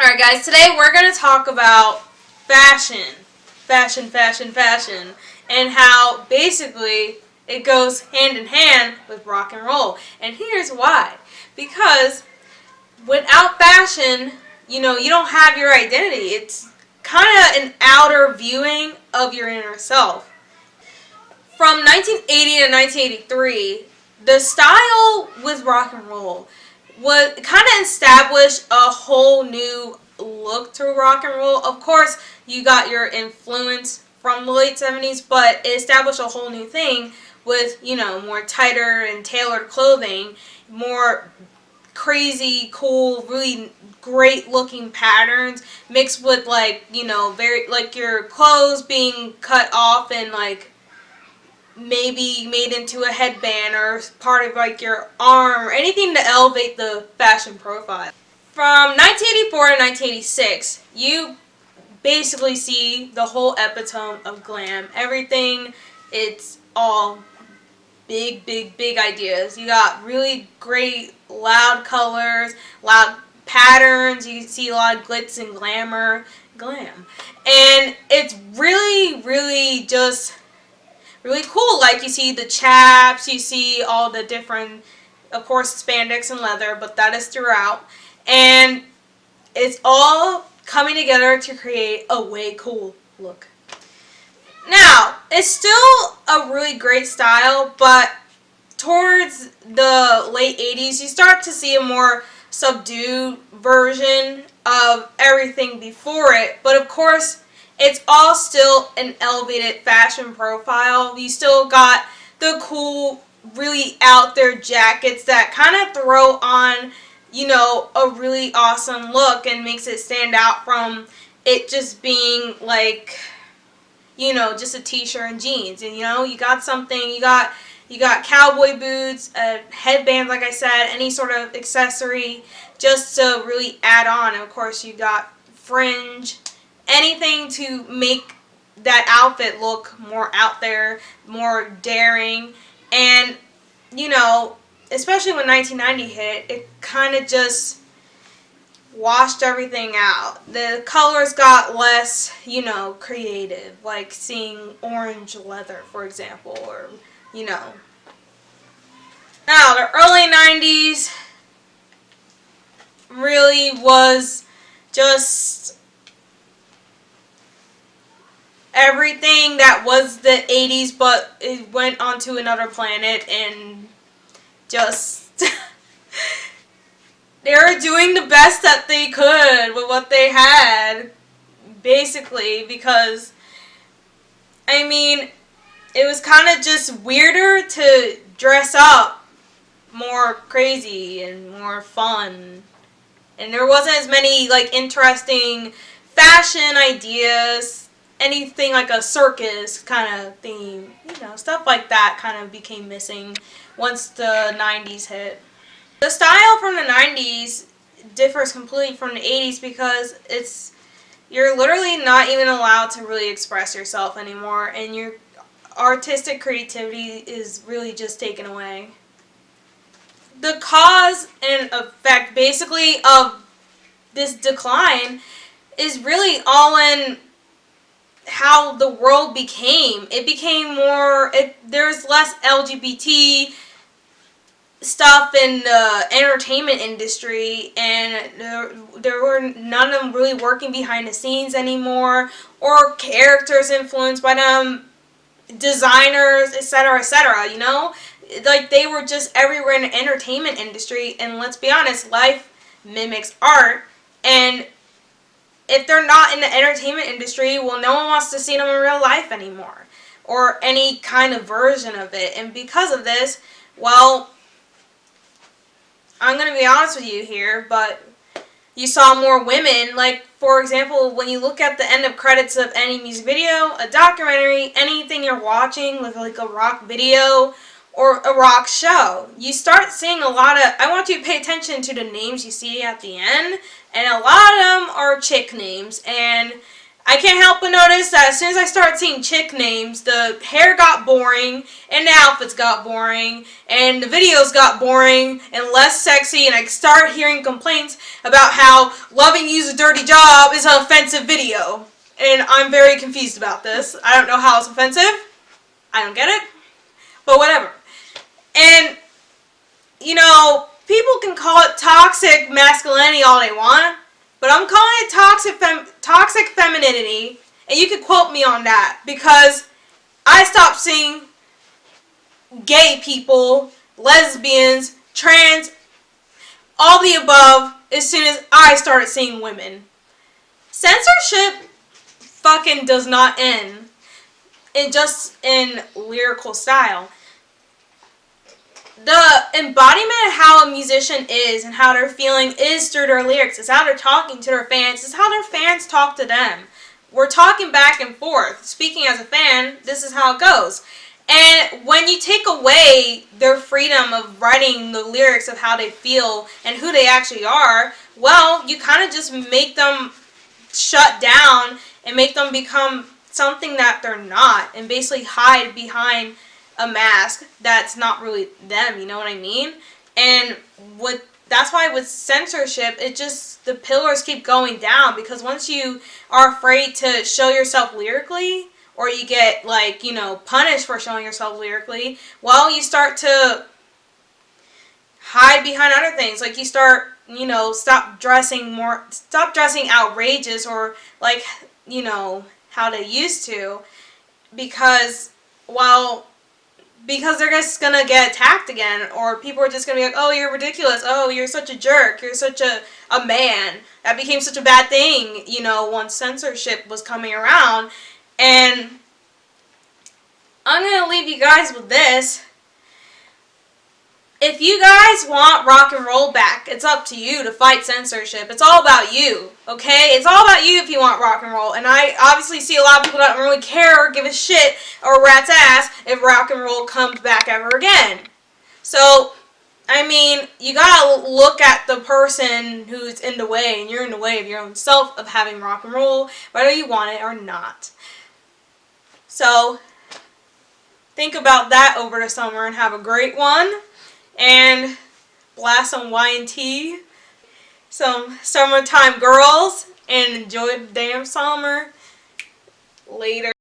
Alright guys, today we're going to talk about fashion. Fashion. And how basically it goes hand in hand with rock and roll. And here's why. Because without fashion, you don't have your identity. It's kind of an outer viewing of your inner self. From 1980 to 1983, the style with rock and roll was kind of established a whole new look to rock and roll. Of course, you got your influence from the late 70s, but it established a whole new thing with, more tighter and tailored clothing, more crazy, cool, really great looking patterns mixed with very your clothes being cut off and maybe made into a headband or part of your arm or anything to elevate the fashion profile. From 1984 to 1986, you basically see the whole epitome of glam. Everything, it's all big ideas. You got really great loud colors, loud patterns. You see a lot of glitz and glamour. Glam. And it's really just really cool. Like, you see the chaps, you see all the different, of course, spandex and leather, but that is throughout. And it's all coming together to create a way cool look. Now, it's still a really great style, but towards the late 80s, you start to see a more subdued version of everything before it. But of course, it's all still an elevated fashion profile. You still got the cool, really out there jackets that kind of throw on, a really awesome look and makes it stand out from it just being just a t-shirt and jeans. And you got something, you got cowboy boots, a headband, like I said, any sort of accessory just to really add on. And of course, you got fringe, anything to make that outfit look more out there, more daring. And, especially when 1990 hit, it kind of just washed everything out. The colors got less, creative, like seeing orange leather, for example, or, Now, the early 90s really was just everything that was the 80s, but it went onto another planet and just they were doing the best that they could with what they had, basically, because it was kind of just weirder to dress up more crazy and more fun, and there wasn't as many interesting fashion ideas. Anything like a circus kind of theme, stuff like that kind of became missing once the 90s hit. The style from the 90s differs completely from the 80s because you're literally not even allowed to really express yourself anymore, and your artistic creativity is really just taken away. The cause and effect basically of this decline is really all in how the world became. It became more, there's less LGBT stuff in the entertainment industry, and there were none of them really working behind the scenes anymore, or characters influenced by them, designers, etc., they were just everywhere in the entertainment industry. And let's be honest, life mimics art, and if they're not in the entertainment industry, well, no one wants to see them in real life anymore, or any kind of version of it. And because of this, well, I'm going to be honest with you here, but you saw more women. Like, for example, when you look at the end of credits of any music video, a documentary, anything you're watching, with a rock video or a rock show, you start seeing a lot of, I want you to pay attention to the names you see at the end, and a lot of them are chick names. And I can't help but notice that as soon as I started seeing chick names, the hair got boring, and the outfits got boring, and the videos got boring and less sexy, and I started hearing complaints about how Loving You's a Dirty Job is an offensive video. And I'm very confused about this. I don't know how it's offensive. I don't get it. But whatever. And, you know, people can call it toxic masculinity all they want, but I'm calling it toxic femininity, and you can quote me on that, because I stopped seeing gay people, lesbians, trans, all the above as soon as I started seeing women. Censorship fucking does not end in lyrical style. The embodiment of how a musician is and how they're feeling is through their lyrics. It's how they're talking to their fans. It's how their fans talk to them. We're talking back and forth. Speaking as a fan, this is how it goes. And when you take away their freedom of writing the lyrics of how they feel and who they actually are, well, you kind of just make them shut down and make them become something that they're not, and basically hide behind a mask that's not really them, you know what I mean? And that's why with censorship, the pillars keep going down, because once you are afraid to show yourself lyrically, or you get, like, you know, punished for showing yourself lyrically, well, you start to hide behind other things. Like, you start, you know, stop dressing outrageous, or, like, you know, how they used to, because they're just gonna get attacked again, or people are just gonna be like, oh, you're ridiculous, oh, you're such a jerk, you're such a man. That became such a bad thing, you know, once censorship was coming around. And I'm gonna leave you guys with this. If you guys want rock and roll back, it's up to you to fight censorship. It's all about you, okay? It's all about you if you want rock and roll. And I obviously see a lot of people that don't really care or give a shit or rat's ass if rock and roll comes back ever again. So, I mean, you gotta look at the person who's in the way, and you're in the way of your own self of having rock and roll, whether you want it or not. So, think about that over the summer and have a great one. And blast some Y&T, some summertime girls, and enjoy the damn summer. Later.